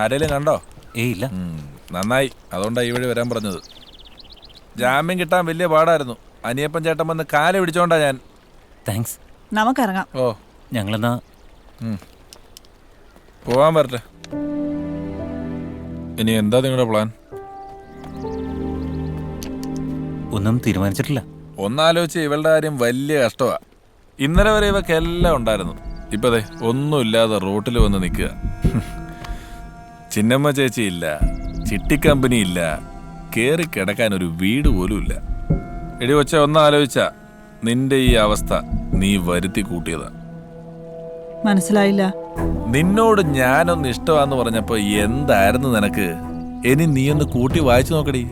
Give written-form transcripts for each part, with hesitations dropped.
ആരേലും കണ്ടോ? ഇല്ല. നന്നായി, അതുകൊണ്ടാ ഈ വഴി വരാൻ പറഞ്ഞത്. ജാമ്യം കിട്ടാൻ വലിയ പാടായിരുന്നു. അനിയപ്പൻ ചേട്ടൻ വന്ന് കാല പിടിച്ചോണ്ടാ ഞാൻ. താങ്ക്സ്. നമുക്കിറങ്ങാം. ഓ, ഞങ്ങളെന്നാ പോവാൻ പറ്റേ. ഇനി എന്താ നിങ്ങളുടെ പ്ലാൻ? ഒന്നും തീരുമാനിച്ചിട്ടില്ല. ഒന്നാലോചിച്ച് ഇവളുടെ കാര്യം വലിയ കഷ്ടമാ. ഇന്നലെ വരെ ഇവക്ക് എല്ലാം ഉണ്ടായിരുന്നു. ഇപ്പതേ ഒന്നുമില്ലാതെ റോട്ടിൽ വന്ന് നിൽക്കുക. ചിന്നമ്മ ചേച്ചി ഇല്ല, ചിട്ടിക്കമ്പനി ഇല്ല, കേറി കിടക്കാൻ ഒരു വീട് പോലും ഇല്ല. എടി കൊച്ച, ഒന്നാലോചിച്ച നിന്റെ ഈ അവസ്ഥ നീ വരുത്തി കൂട്ടിയതാ. മനസ്സിലായില്ല. നിന്നോട് ഞാനൊന്ന് ഇഷ്ടമാന്ന് പറഞ്ഞപ്പോ എന്തായിരുന്നു നിനക്ക്? ഇനി നീ ഒന്ന് കൂട്ടി വായിച്ചു നോക്കടി.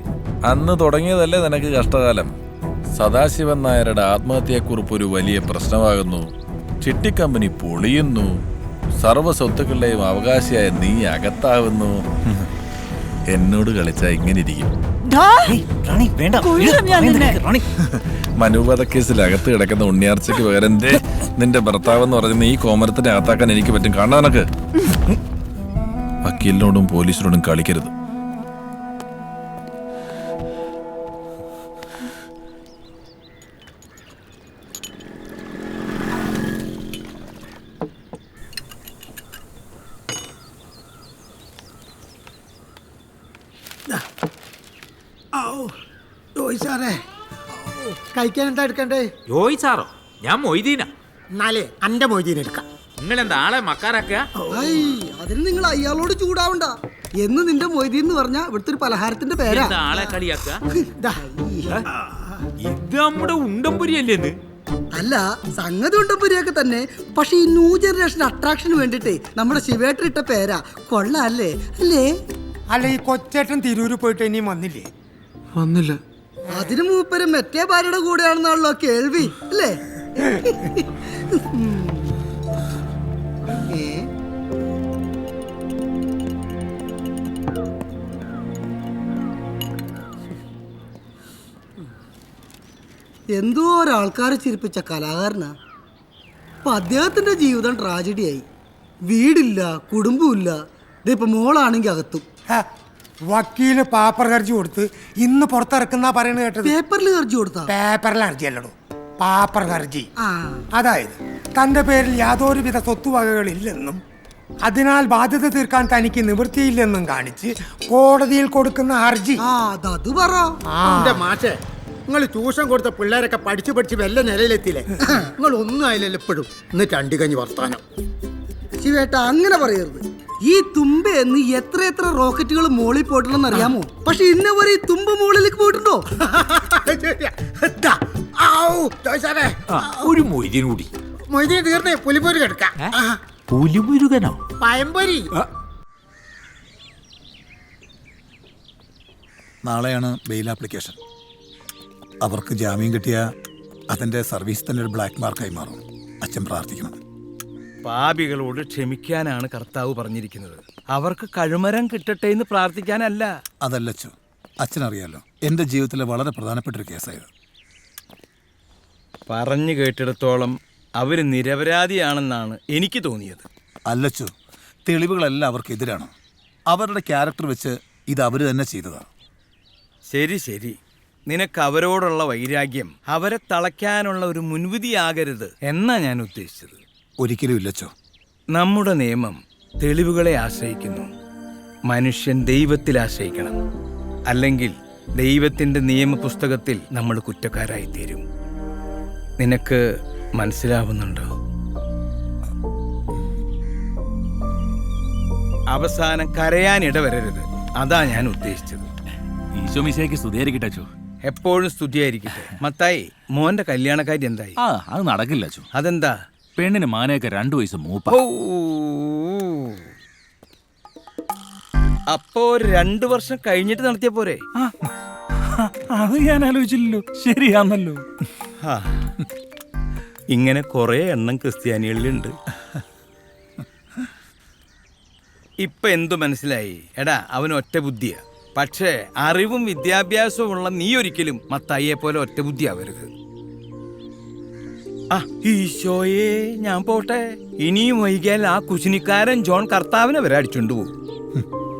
അന്ന് തുടങ്ങിയതല്ലേ നിനക്ക് കഷ്ടകാലം. സദാശിവൻ നായരുടെ ആത്മഹത്യക്കുറിപ്പ് ഒരു വലിയ പ്രശ്നമാകുന്നു. ചിട്ടിക്കമ്പനി പൊളിയുന്നു. സർവ്വ സ്വത്തുക്കളുടെയും അവകാശിയായ നീ അകത്താവുന്നു. എന്നോട് കളിച്ചാ ഇങ്ങനെ ഇരിക്കും. മനുവധക്കേസിൽ അകത്ത് കിടക്കുന്ന ഉണ്ണിയാർച്ചയ്ക്ക് പകരം നിന്റെ ഭർത്താവെന്ന് പറഞ്ഞ ഈ കോമരത്തിനെ അകത്താക്കാൻ എനിക്ക് പറ്റും. കാണാൻ നിനക്ക്. വക്കീലിനോടും പോലീസിനോടും കളിക്കരുത്. കഴിക്കാൻ എന്താ എടുക്കണ്ടേ? ജോയി സാറോ? ഞാൻ മൊയ്തീന. എന്നാലേ അന്റെ മൊയ്തീൻ എടുക്കാം. നിങ്ങളെന്താ ആളെ മക്കാരാക്ക? അതിന് നിങ്ങൾ അയാളോട് ചൂടാവണ്ട. എന്ന് നിന്റെ മൊയ്തീൻ എന്ന് പറഞ്ഞാ ഇവിടുത്തെ ഒരു പലഹാരത്തിന്റെ പേരാ. ആളെ കളിയാക്ക? ഇത് നമ്മുടെ ഉണ്ടംപുരിയല്ലേന്ന്? അല്ല, സംഗതി ഉണ്ടംപുരിയൊക്കെ തന്നെ. പക്ഷെ ഈ ന്യൂ ജനറേഷൻ അട്രാക്ഷന് വേണ്ടിട്ടേ നമ്മുടെ ശിവേട്ടൻ ഇട്ട പേരാ. കൊള്ളാല്ലേ? അല്ലേ? അല്ല, ഈ കൊച്ചേട്ടൻ തിരൂര് പോയിട്ട് ഇനിയും വന്നില്ലേ? വന്നില്ല. അതിന് മൂപ്പര് മറ്റേ ഭാര്യയുടെ കൂടെയാണെന്നാണല്ലോ കേൾവി, അല്ലേ? എന്തോ ഒരാൾക്കാരെ ചിരിപ്പിച്ച കലാകാരനാ. അപ്പൊ അദ്ദേഹത്തിന്റെ ജീവിതം ട്രാജഡിയായി. വീടില്ല, കുടുംബമില്ല. ഇതിപ്പോ മോളാണെങ്കിൽ അകത്തും. വക്കീല് പേപ്പർ ഹർജി കൊടുത്ത് ഇന്ന് പുറത്തിറക്കുന്ന പറയണത് കേട്ടത്. പേപ്പറിൽ ഹർജി കൊടുത്താ? പേപ്പറിൽ ഹർജി അല്ലടോ, പേപ്പർ ഹർജി. അതായത് തന്റെ പേരിൽ യാതൊരുവിധ സ്വത്തുവകകളില്ലെന്നും അതിനാൽ ബാധ്യത തീർക്കാൻ തനിക്ക് നിവൃത്തിയില്ലെന്നും കാണിച്ച് കോടതിയിൽ കൊടുക്കുന്ന ഹർജി. അത് പറ. മാഷേ, നിങ്ങൾ ട്യൂഷൻ കൊടുത്ത പിള്ളേരൊക്കെ പഠിച്ചു പഠിച്ച് വല്ല നിലയിലെത്തിയില്ലേ? നിങ്ങൾ ഒന്നും ആയില്ലല്ലോ ഇപ്പോഴും. എന്നിട്ട് അണ്ടിക്കഞ്ഞി വർത്താനം. ശിവേട്ട, അങ്ങനെ പറയരുത്. ഈ തുമ്പ എന്ന് എത്ര റോക്കറ്റുകൾ മോളിൽ പോയിട്ടുണ്ടെന്ന് അറിയാമോ? പക്ഷെ ഇന്നെ വരെ ഈ തുമ്പ മുകളിലേക്ക് പോയിട്ടുണ്ടോ? ഒരു മൊയ്തീൻ കൂടി. മൊയ്തീൻ തീർന്നേ, പുലിപ്പൊരി കിടക്കാം. പുലിമുരുകനോ? പയമ്പൊരി. നാളെയാണ് ബെയിൽ ആപ്ലിക്കേഷൻ. അവർക്ക് ജാമ്യം കിട്ടിയ അതിൻ്റെ സർവീസ് തന്നെ ഒരു ബ്ലാക്ക് മാർക്കായി മാറും. അച്ഛൻ പ്രാർത്ഥിക്കണം. പാപികളോട് ക്ഷമിക്കാനാണ് കർത്താവ് പറഞ്ഞിരിക്കുന്നത്. അവർക്ക് കഴുമരം കിട്ടട്ടെ എന്ന് പ്രാർത്ഥിക്കാനല്ല. അതല്ലച്ചോ, അച്ഛനറിയാലോ, എൻ്റെ ജീവിതത്തിലെ വളരെ പ്രധാനപ്പെട്ടൊരു കേസായത്. പറഞ്ഞു കേട്ടിടത്തോളം അവര് നിരപരാധിയാണെന്നാണ് എനിക്ക് തോന്നിയത്. അല്ലച്ചോ, തെളിവുകളെല്ലാം അവർക്കെതിരാണ്. അവരുടെ ക്യാരക്ടർ വെച്ച് ഇത് അവർ തന്നെ ചെയ്തതാണ്. ശരി ശരി, നിനക്ക് അവരോടുള്ള വൈരാഗ്യം അവരെ തളയ്ക്കാനുള്ള ഒരു മുൻവിധിയാകരുത് എന്നാ ഞാൻ ഉദ്ദേശിച്ചത്. ഒരിക്കലും ഇല്ലച്ചോ. നമ്മുടെ നിയമം തെളിവുകളെ ആശ്രയിക്കുന്നു. മനുഷ്യൻ ദൈവത്തിൽ ആശ്രയിക്കണം. അല്ലെങ്കിൽ ദൈവത്തിൻ്റെ നിയമപുസ്തകത്തിൽ നമ്മൾ കുറ്റക്കാരായി തീരും. നിനക്ക് മനസ്സിലാവുന്നുണ്ടോ? അവസാനം കരയാനിടവരരുത്, അതാ ഞാൻ ഉദ്ദേശിച്ചത്. ഈശോ മിശിഹായ്ക്ക് സ്തുതിയായിരിക്കട്ടെ അച്ചോ. എപ്പോഴും സ്തുതിയായിരിക്കട്ടെ. മത്തായി, മോന്റെ കല്യാണക്കാരി എന്തായി? അത് നടക്കില്ല അച്ചോ. അതെന്താ? പെണ്ണിന് മാനയൊക്കെ 2 വയസ്സ് മൂപ്പ. അപ്പോ 2 വർഷം കഴിഞ്ഞിട്ട് നടത്തിയ പോരെ? അത് ഞാൻ ആലോചിച്ചില്ലല്ലോ. ശരിയാന്നല്ലോ. ഇങ്ങനെ കുറെ എണ്ണം ക്രിസ്ത്യാനികളിലുണ്ട്. ഇപ്പൊ എന്തു മനസ്സിലായി? എടാ, അവൻ ഒറ്റ ബുദ്ധിയാ. പക്ഷേ അറിവും വിദ്യാഭ്യാസവും ഉള്ള നീ ഒരിക്കലും മത്തായിയെ പോലെ ഒറ്റ ബുദ്ധിയാവരുത്. ഈശോയെ, ഞാൻ പോട്ടെ. ഇനിയും വൈകിയാൽ ആ കുശിനിക്കാരൻ ജോൺ കർത്താവിനെ വരെ അടിച്ചുകൊണ്ടുപോകും. ഉം.